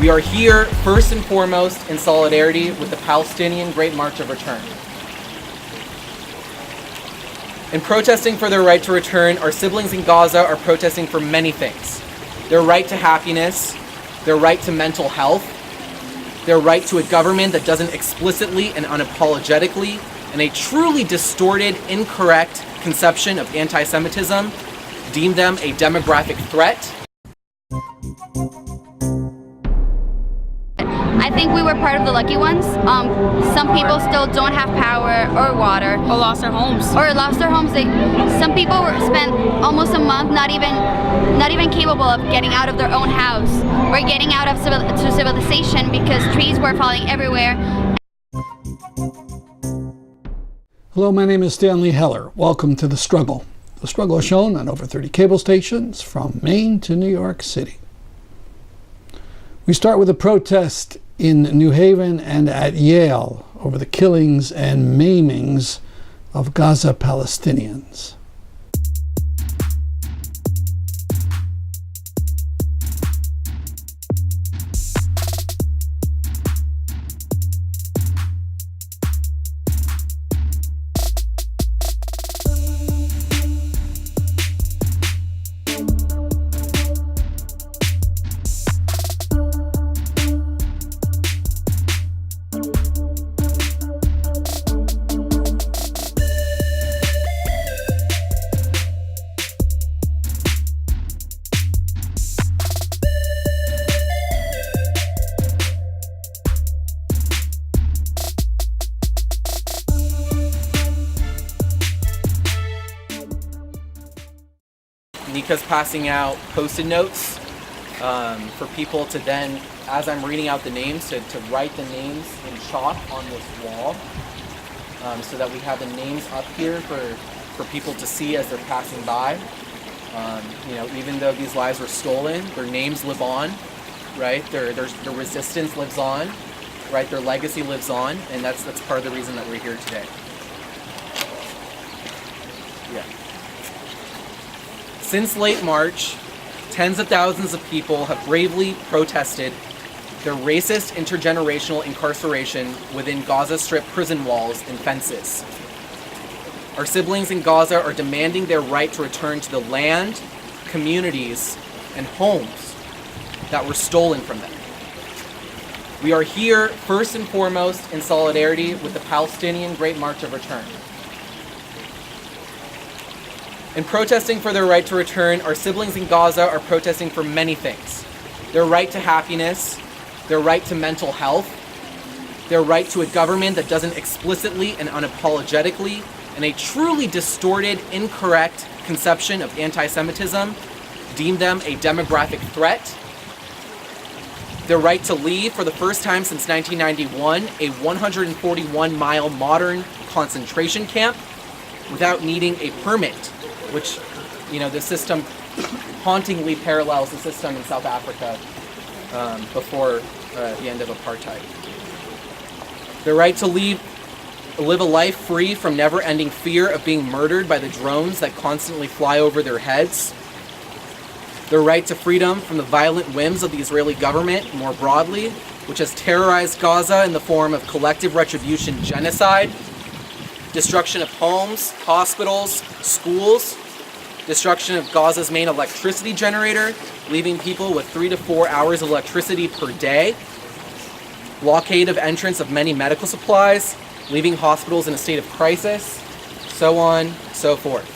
We are here first and foremost in solidarity with the Palestinian Great March of Return. In protesting for their right to return, our siblings in Gaza are protesting for many things. Their right to happiness, their right to mental health, their right to a government that doesn't explicitly and unapologetically, in a truly distorted, incorrect conception of anti-Semitism, deem them a demographic threat. I think we were part of the lucky ones. Some people still don't have power or water. Or lost their homes. Some people spent almost a month not even capable of getting out of their own house or getting out of civilization because trees were falling everywhere. Hello, my name is Stanley Heller. Welcome to The Struggle. The Struggle is shown on over 30 cable stations from Maine to New York City. We start with a protest in New Haven and at Yale over the killings and maimings of Gaza Palestinians. Nika's passing out Post-it notes for people to then, as I'm reading out the names, to write the names in chalk on this wall, so that we have the names up here for people to see as they're passing by. Even though these lives were stolen, their names live on, right? Their resistance lives on, right? Their legacy lives on, and that's part of the reason that we're here today. Yeah. Since late March, tens of thousands of people have bravely protested their racist intergenerational incarceration within Gaza Strip prison walls and fences. Our siblings in Gaza are demanding their right to return to the land, communities, and homes that were stolen from them. We are here first and foremost in solidarity with the Palestinian Great March of Return. In protesting for their right to return, our siblings in Gaza are protesting for many things. Their right to happiness, their right to mental health, their right to a government that doesn't explicitly and unapologetically, in a truly distorted, incorrect conception of anti-Semitism, deem them a demographic threat. Their right to leave, for the first time since 1991, a 141-mile modern concentration camp without needing a permit, which, the system hauntingly parallels the system in South Africa before the end of apartheid. The right to live a life free from never-ending fear of being murdered by the drones that constantly fly over their heads. The right to freedom from the violent whims of the Israeli government more broadly, which has terrorized Gaza in the form of collective retribution genocide, destruction of homes, hospitals, schools, destruction of Gaza's main electricity generator, leaving people with 3 to 4 hours of electricity per day, blockade of entrance of many medical supplies, leaving hospitals in a state of crisis, so on, so forth.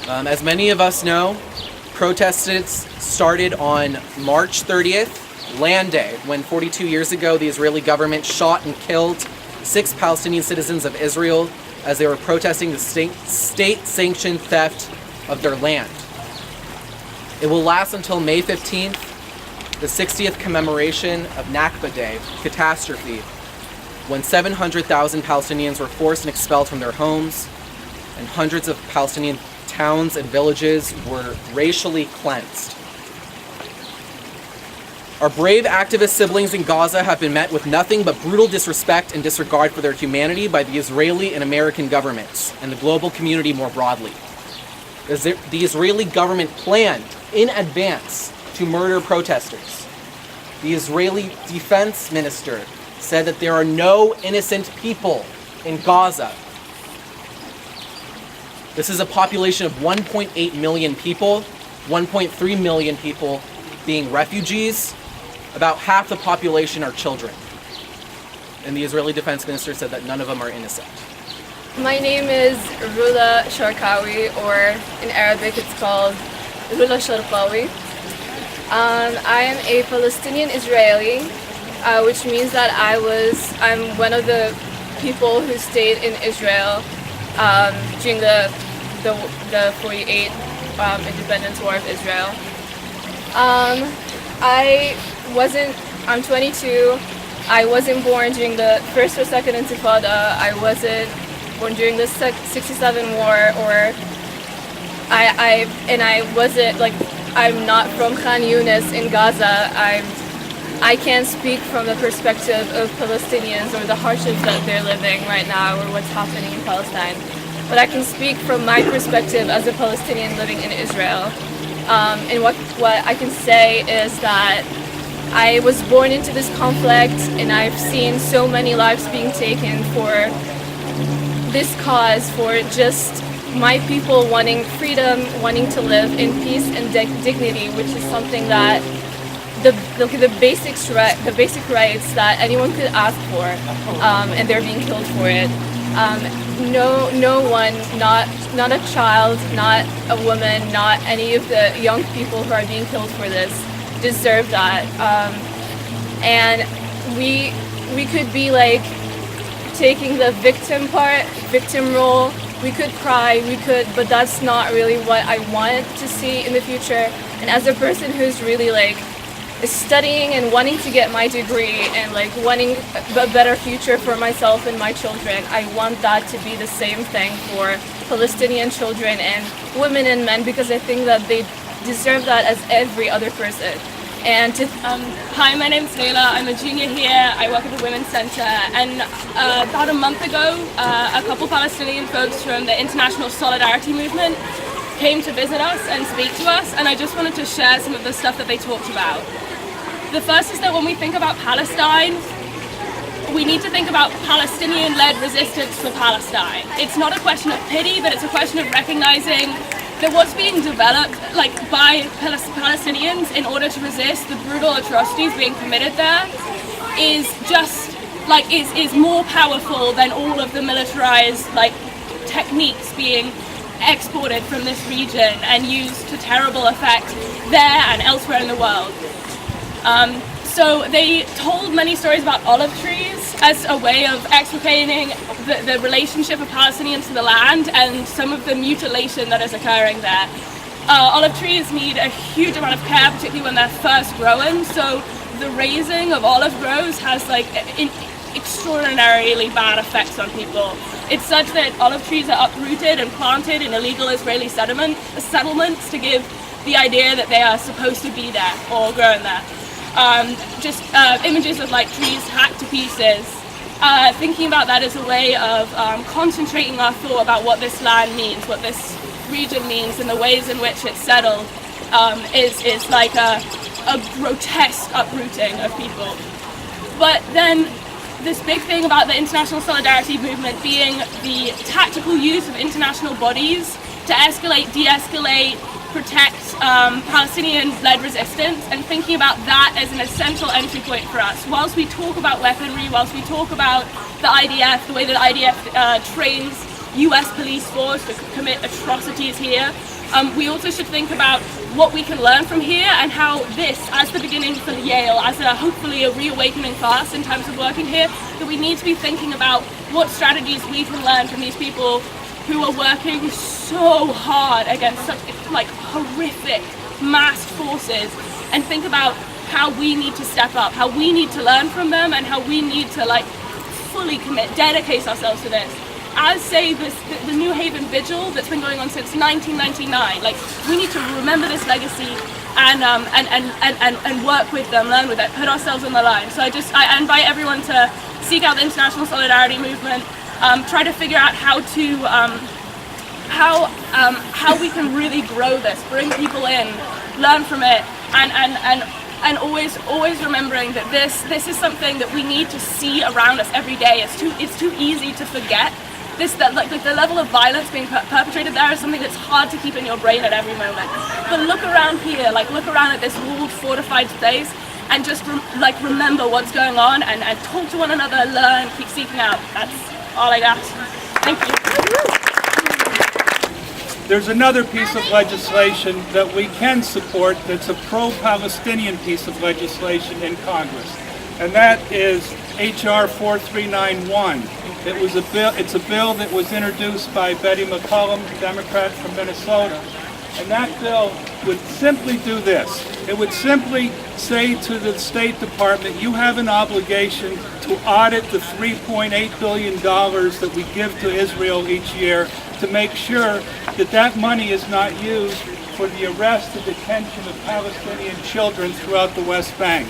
As many of us know, protests started on March 30th, Land Day, when 42 years ago the Israeli government shot and killed 6 Palestinian citizens of Israel as they were protesting the state-sanctioned theft of their land. It will last until May 15th, the 60th commemoration of Nakba Day, catastrophe, when 700,000 Palestinians were forced and expelled from their homes, and hundreds of Palestinian towns and villages were racially cleansed. Our brave activist siblings in Gaza have been met with nothing but brutal disrespect and disregard for their humanity by the Israeli and American governments and the global community more broadly. The Israeli government planned in advance to murder protesters. The Israeli defense minister said that there are no innocent people in Gaza. This is a population of 1.8 million people, 1.3 million people being refugees. About half the population are children. And the Israeli defense minister said that none of them are innocent. My name is Rula Sharkawi, or in Arabic it's called Rula Sharkawi. I am a Palestinian Israeli, which means that I'm one of the people who stayed in Israel during the 48 independence war of Israel. I'm 22. I wasn't born during the first or second Intifada. I wasn't born during the 67 war, or I'm not from Khan Yunis in Gaza. I can't speak from the perspective of Palestinians or the hardships that they're living right now or what's happening in Palestine. But I can speak from my perspective as a Palestinian living in Israel. And what I can say is that I was born into this conflict, and I've seen so many lives being taken for this cause, for just my people wanting freedom, wanting to live in peace and dignity, which is something that the basic rights that anyone could ask for, and they're being killed for it. No one, not a child, not a woman, not any of the young people who are being killed for this deserve that. And we could be like taking the victim role. We could cry, but that's not really what I want to see in the future. And as a person who's really like studying and wanting to get my degree and like wanting a better future for myself and my children, I want that to be the same thing for Palestinian children and women and men, because I think that they deserve that as every other person. And hi, my name's Layla. I'm a junior here. I work at the Women's Center, and about a month ago, a couple Palestinian folks from the International Solidarity Movement came to visit us and speak to us, and I just wanted to share some of the stuff that they talked about. The first is that when we think about Palestine, we need to think about Palestinian-led resistance for Palestine. It's not a question of pity, but it's a question of recognizing that what's being developed by Palestinians in order to resist the brutal atrocities being committed there is just is more powerful than all of the militarized techniques being exported from this region and used to terrible effect there and elsewhere in the world. So they told many stories about olive trees as a way of explicating the relationship of Palestinians to the land and some of the mutilation that is occurring there. Olive trees need a huge amount of care, particularly when they're first growing, so the raising of olive groves has extraordinarily bad effects on people. It's such that olive trees are uprooted and planted in illegal Israeli settlements to give the idea that they are supposed to be there or growing there. Images of trees hacked to pieces. Thinking about that as a way of concentrating our thought about what this land means, what this region means, and the ways in which it's settled is like a grotesque uprooting of people. But then this big thing about the international solidarity movement being the tactical use of international bodies to escalate, de-escalate, protect Palestinian-led resistance, and thinking about that as an essential entry point for us. Whilst we talk about weaponry, whilst we talk about the IDF, the way that IDF trains US police force to commit atrocities here, we also should think about what we can learn from here and how this, as the beginning for Yale, as hopefully a reawakening for us in terms of working here, that we need to be thinking about what strategies we can learn from these people who are working so hard against such horrific massed forces, and think about how we need to step up, how we need to learn from them, and how we need to fully commit, dedicate ourselves to this. As say the New Haven Vigil that's been going on since 1999, we need to remember this legacy and work with them, learn with it, put ourselves on the line. So I invite everyone to seek out the International Solidarity Movement, try to figure out how we can really grow this, bring people in, learn from it, and and always remembering that this is something that we need to see around us every day. It's too easy to forget. Like the level of violence being perpetrated there is something that's hard to keep in your brain at every moment. But look around here, like look around at this walled, fortified place, and just remember what's going on, and talk to one another, learn, keep seeking out. That's all I got. Thank you. There's another piece of legislation that we can support that's a pro-Palestinian piece of legislation in Congress, and that is H.R. 4391. It's a bill that was introduced by Betty McCollum, Democrat from Minnesota, and that bill would simply do this. It would simply say to the State Department, you have an obligation to audit the $3.8 billion that we give to Israel each year to make sure that that money is not used for the arrest and detention of Palestinian children throughout the West Bank.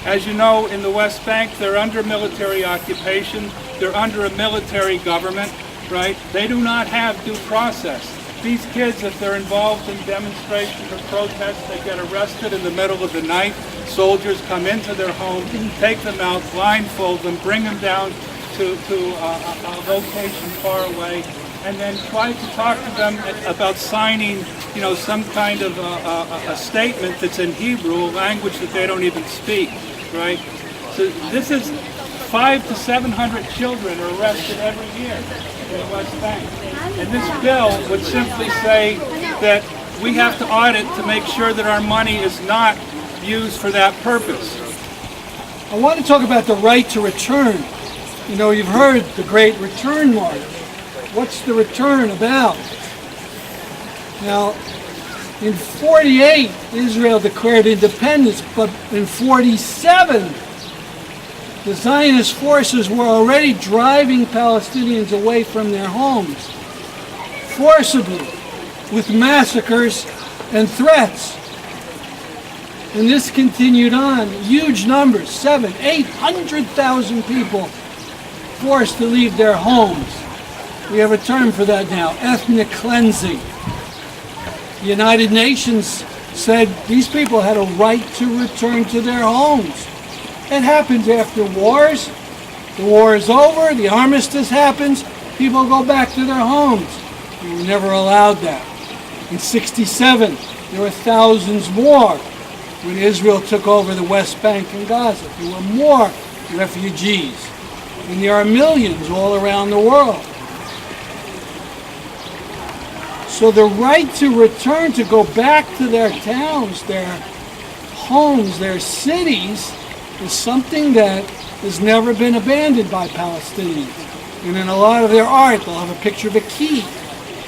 As you know, in the West Bank, they're under military occupation. They're under a military government, right? They do not have due process. These kids, if they're involved in demonstrations or protests, they get arrested in the middle of the night. Soldiers come into their home, take them out, blindfold them, bring them down to a location far away, and then try to talk to them about signing, some kind of a statement that's in Hebrew, a language that they don't even speak, right? So this is 500 to 700 children are arrested every year in the West Bank. And this bill would simply say that we have to audit to make sure that our money is not used for that purpose. I want to talk about the right to return. You've heard the Great Return March. What's the return about? Now, in 48, Israel declared independence, but in 47, the Zionist forces were already driving Palestinians away from their homes, forcibly, with massacres and threats. And this continued on. Huge numbers, 800,000 people forced to leave their homes. We have a term for that now, ethnic cleansing. The United Nations said these people had a right to return to their homes. It happens after wars. The war is over, the armistice happens, people go back to their homes. We were never allowed that. In 1967, there were thousands more when Israel took over the West Bank and Gaza. There were more refugees. And there are millions all around the world. So the right to return, to go back to their towns, their homes, their cities, is something that has never been abandoned by Palestinians. And in a lot of their art, they'll have a picture of a key,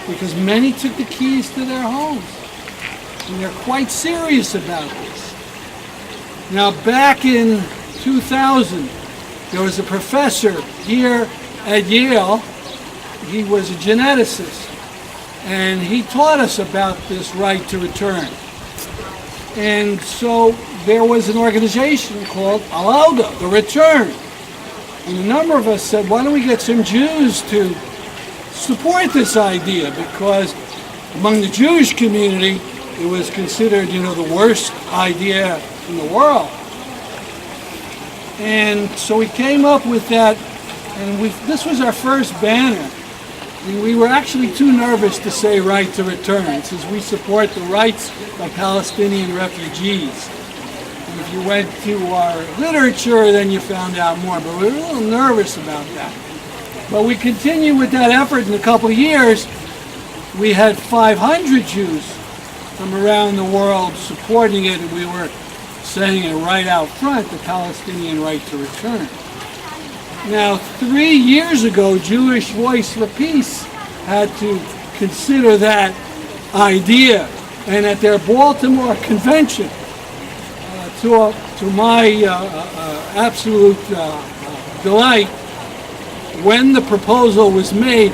because many took the keys to their homes. And they're quite serious about this. Now, back in 2000, there was a professor here at Yale. He was a geneticist, and he taught us about this right to return. And so there was an organization called Alauda, the Return. And a number of us said, why don't we get some Jews to support this idea? Because among the Jewish community, it was considered, the worst idea in the world. And so we came up with that, and this was our first banner. And we were actually too nervous to say right to return, since we support the rights of Palestinian refugees. And if you went to our literature, then you found out more. But we were a little nervous about that. But we continued with that effort. In a couple of years, we had 500 Jews from around the world supporting it, and we were saying it right out front, the Palestinian right to return. Now, 3 years ago, Jewish Voice for Peace had to consider that idea. And at their Baltimore convention, to my absolute delight, when the proposal was made,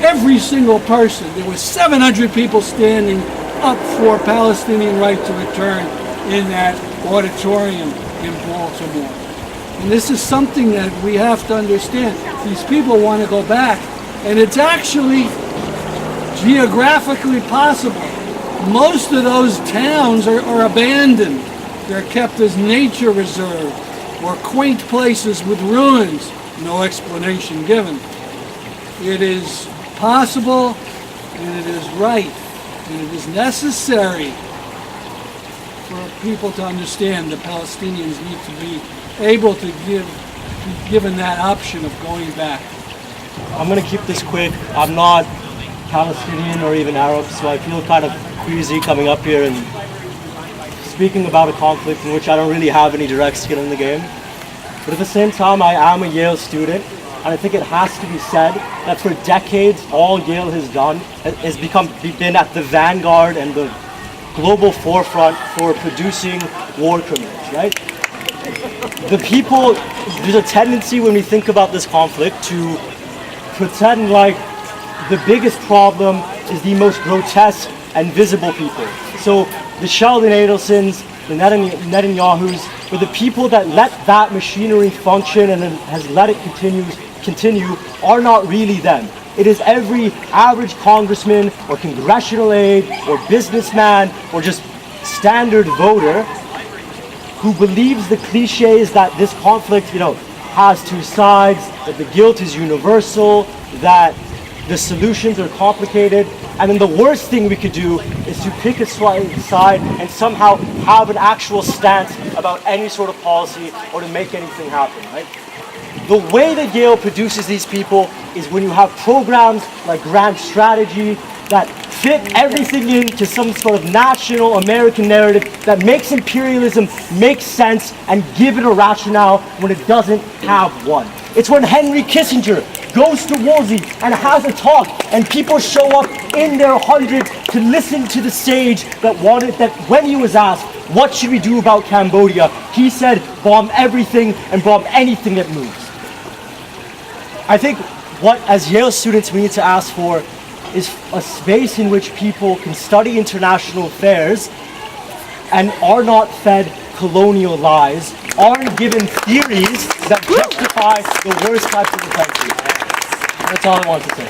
every single person, there were 700 people standing up for Palestinian right to return in that auditorium in Baltimore. And this is something that we have to understand. These people want to go back, and it's actually geographically possible. Most of those towns are abandoned. They're kept as nature reserve or quaint places with ruins, no explanation given. It is possible, and it is right, and it is necessary for people to understand that Palestinians need to be able to be given that option of going back. I'm going to keep this quick. I'm not Palestinian or even Arab, so I feel kind of queasy coming up here and speaking about a conflict in which I don't really have any direct skin in the game. But at the same time, I am a Yale student, and I think it has to be said that for decades, all Yale has done has been at the vanguard and the global forefront for producing war criminals, right? The people, there's a tendency when we think about this conflict to pretend like the biggest problem is the most grotesque and visible people. So the Sheldon Adelsons, the Netanyahus, were the people that let that machinery function and has let it continue are not really them. It is every average congressman or congressional aide or businessman or just standard voter who believes the cliches that this conflict, has two sides, that the guilt is universal, that the solutions are complicated, and then the worst thing we could do is to pick a side and somehow have an actual stance about any sort of policy or to make anything happen, right? The way that Yale produces these people is when you have programs like Grand Strategy that fit everything into some sort of national American narrative that makes imperialism make sense and give it a rationale when it doesn't have one. It's when Henry Kissinger goes to Woolsey and has a talk and people show up in their hundreds to listen to the sage that when he was asked, what should we do about Cambodia? He said, bomb everything and bomb anything that moves. I think what, as Yale students, we need to ask for is a space in which people can study international affairs and are not fed colonial lies, aren't given theories that justify the worst types of offenses. That's all I want to say.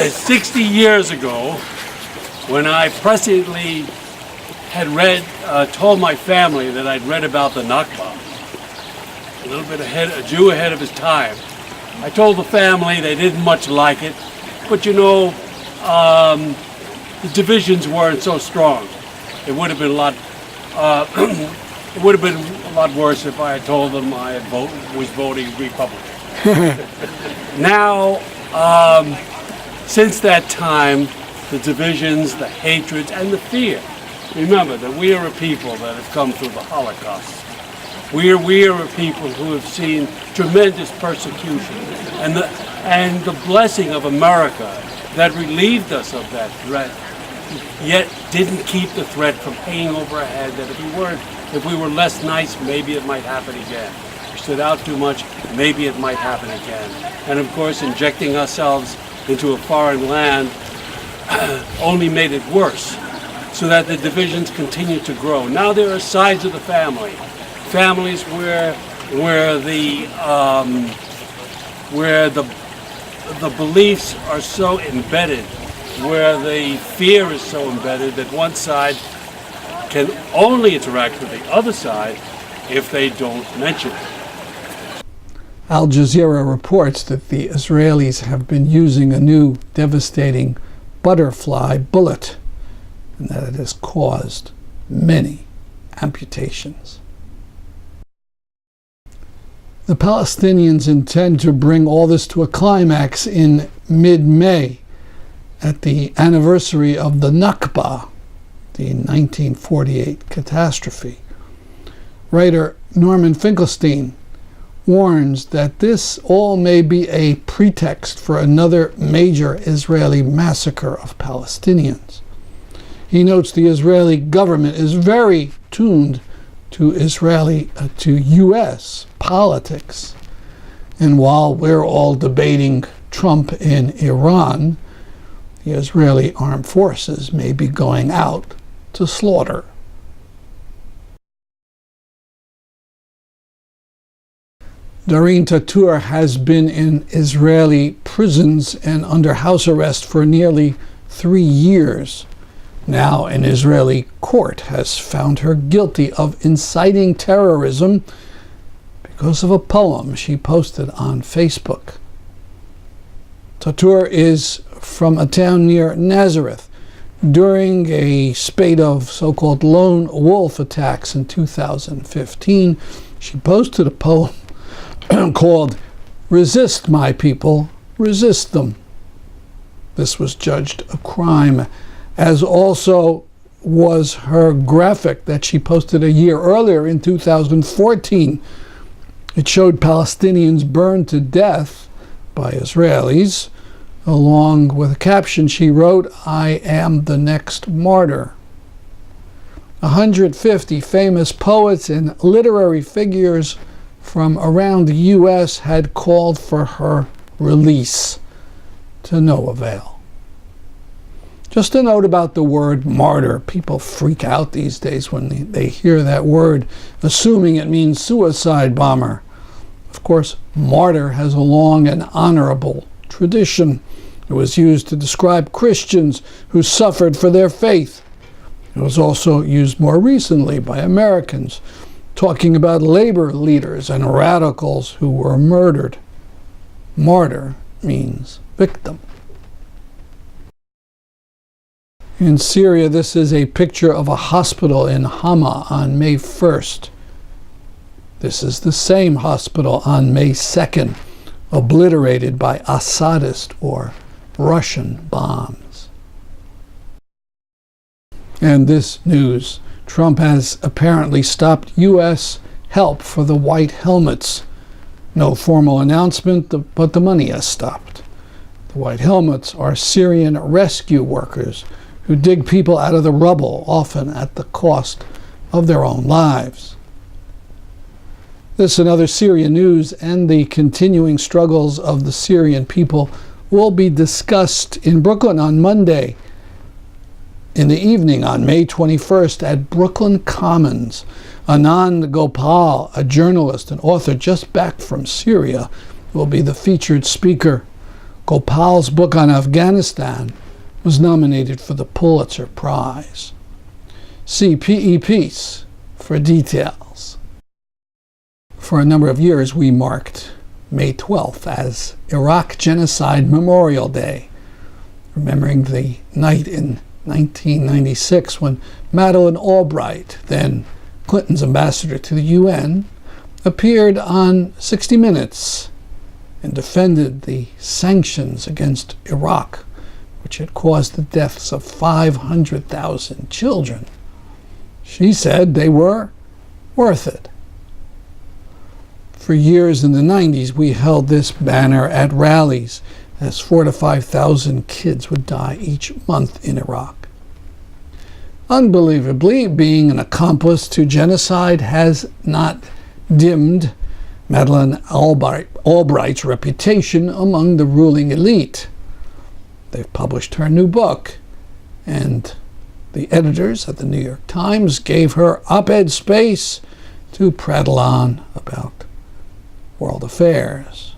60 years ago, when I presciently had told my family that I'd read about the Nakba, a little bit ahead, a Jew ahead of his time, I told the family they didn't much like it, but the divisions weren't so strong. It would have been a lot worse if I had told them I was voting Republican. Now, since that time, the divisions, the hatreds, and the fear. Remember that we are a people that have come through the Holocaust. We are a people who have seen tremendous persecution, and the blessing of America that relieved us of that threat, yet didn't keep the threat from hanging over our head. That if we were less nice, maybe it might happen again. If we stood out too much, maybe it might happen again. And of course, injecting ourselves into a foreign land only made it worse, so that the divisions continue to grow. Now there are sides of the family. Families where the beliefs are so embedded, where the fear is so embedded that one side can only interact with the other side if they don't mention it. Al Jazeera reports that the Israelis have been using a new devastating butterfly bullet and that it has caused many amputations. The Palestinians intend to bring all this to a climax in mid-May at the anniversary of the Nakba, the 1948 catastrophe. Writer Norman Finkelstein warns that this all may be a pretext for another major Israeli massacre of Palestinians. He notes the Israeli government is very tuned to U.S. politics. And while we're all debating Trump in Iran, the Israeli armed forces may be going out to slaughter. Dareen Tatour has been in Israeli prisons and under house arrest for nearly 3 years. Now, an Israeli court has found her guilty of inciting terrorism because of a poem she posted on Facebook. Tatour is from a town near Nazareth. During a spate of so-called lone wolf attacks in 2015, she posted a poem called "Resist, My People, Resist Them." This was judged a crime, as also was her graphic that she posted a year earlier in 2014. It showed Palestinians burned to death by Israelis. Along with a caption, she wrote, "I am the next martyr." 150 famous poets and literary figures from around the U.S. had called for her release, to no avail. Just a note about the word martyr. People freak out these days when they hear that word, assuming it means suicide bomber. Of course, martyr has a long and honorable tradition. It was used to describe Christians who suffered for their faith. It was also used more recently by Americans, talking about labor leaders and radicals who were murdered. Martyr means victim. In Syria, this is a picture of a hospital in Hawa on May 1st. This is the same hospital on May 2nd, obliterated by Assadist or Russian bombs. And this news: Trump has apparently stopped U.S. help for the white helmets. No formal announcement, but the money has stopped. The white helmets are Syrian rescue workers who dig people out of the rubble, often at the cost of their own lives. This and other Syrian news and the continuing struggles of the Syrian people will be discussed in Brooklyn on Monday in the evening on May 21st at Brooklyn Commons. Anand Gopal, a journalist and author just back from Syria, will be the featured speaker. Gopal's book on Afghanistan was nominated for the Pulitzer Prize. See PE Peace for details. For a number of years, we marked May 12th as Iraq Genocide Memorial Day, remembering the night in 1996 when Madeleine Albright, then Clinton's ambassador to the UN, appeared on 60 Minutes and defended the sanctions against Iraq, which had caused the deaths of 500,000 children. She said they were worth it. For years in the 90s, we held this banner at rallies, as 4,000 to 5,000 kids would die each month in Iraq. Unbelievably, being an accomplice to genocide has not dimmed Madeleine Albright's reputation among the ruling elite. They've published her new book, and the editors at the New York Times gave her op-ed space to prattle on about world affairs.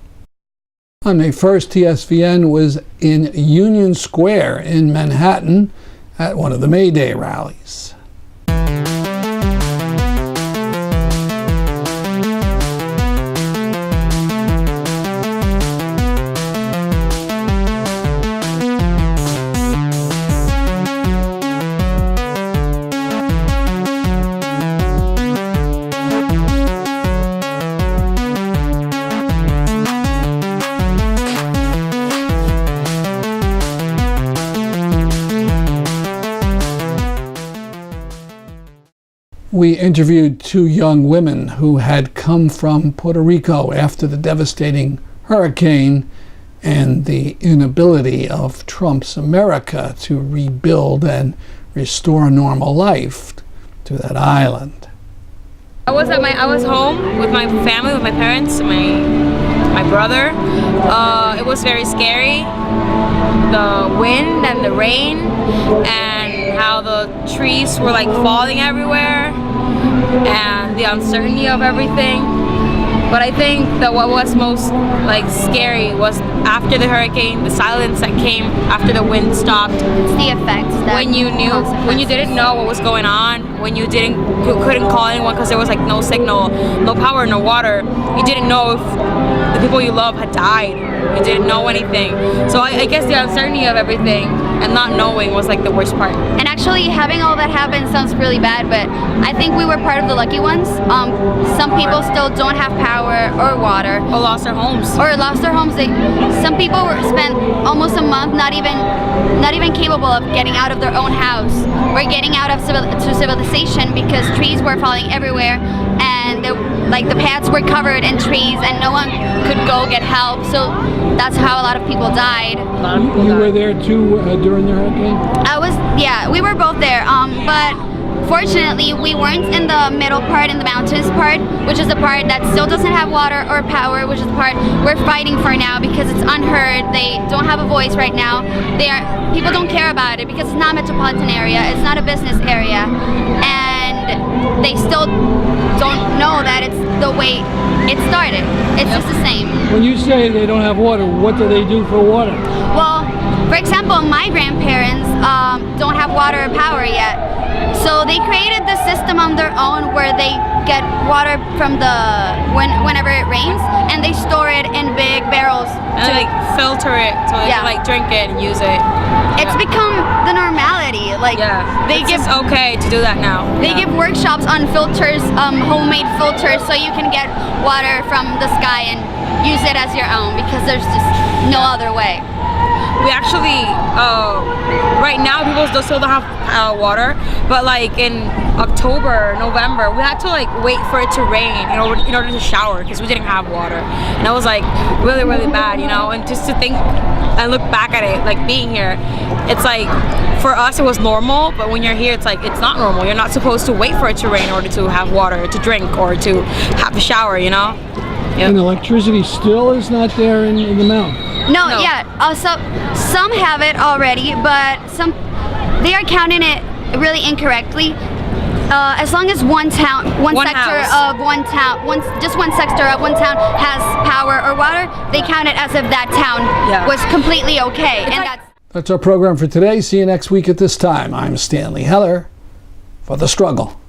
On May 1st, TSVN was in Union Square in Manhattan at one of the Mayday rallies. We interviewed two young women who had come from Puerto Rico after the devastating hurricane and the inability of Trump's America to rebuild and restore normal life to that island. I was home with my family, with my parents, my brother. It was very scary. The wind and the rain and how the trees were like falling everywhere and the uncertainty of everything. But I think that what was most like scary was after the hurricane, the silence that came after the wind stopped. It's the effects that When you knew, when you didn't know what was going on, when you couldn't call anyone because there was like no signal, no power, no water. You didn't know if the people you love had died. You didn't know anything. So I guess the uncertainty of everything and not knowing was like the worst part. And actually having all that happen sounds really bad, but I think we were part of the lucky ones. Some people still don't have power or water. Or lost their homes. Some people spent almost a month not even capable of getting out of their own house or getting out of civilization because trees were falling everywhere and the paths were covered in trees and no one could go get help. So that's how a lot of people died. You were there too during the hurricane? We were both there. But fortunately, we weren't in the middle part, in the mountains part, which is the part that still doesn't have water or power, which is the part we're fighting for now because it's unheard. They don't have a voice right now. People don't care about it because it's not a metropolitan area, it's not a business area, and they still don't know that it's the way it started. It's just the same. When you say they don't have water, what do they do for water? Well, for example, my grandparents don't have water or power yet. So they created this system on their own where they get water from whenever it rains and they store it in big barrels. And they filter it so they can like drink it and use it. It's become the normality. It's okay to do that now. They give workshops on filters, homemade filters, so you can get water from the sky and use it as your own because there's just no other way. We actually, right now people still don't have water, but like in October, November, we had to like wait for it to rain in order to shower because we didn't have water. And it was like really, really bad, you know? And just to think and look back at it, like being here, it's like, for us it was normal, but when you're here, it's like, it's not normal. You're not supposed to wait for it to rain in order to have water, to drink, or to have a shower, you know? Yep. And electricity still is not there in the mountain? No. Yet. Some have it already, but they are counting it really incorrectly. As long as one sector of one town has power or water, they count it as if that town was completely okay. That's our program for today. See you next week at this time. I'm Stanley Heller for The Struggle.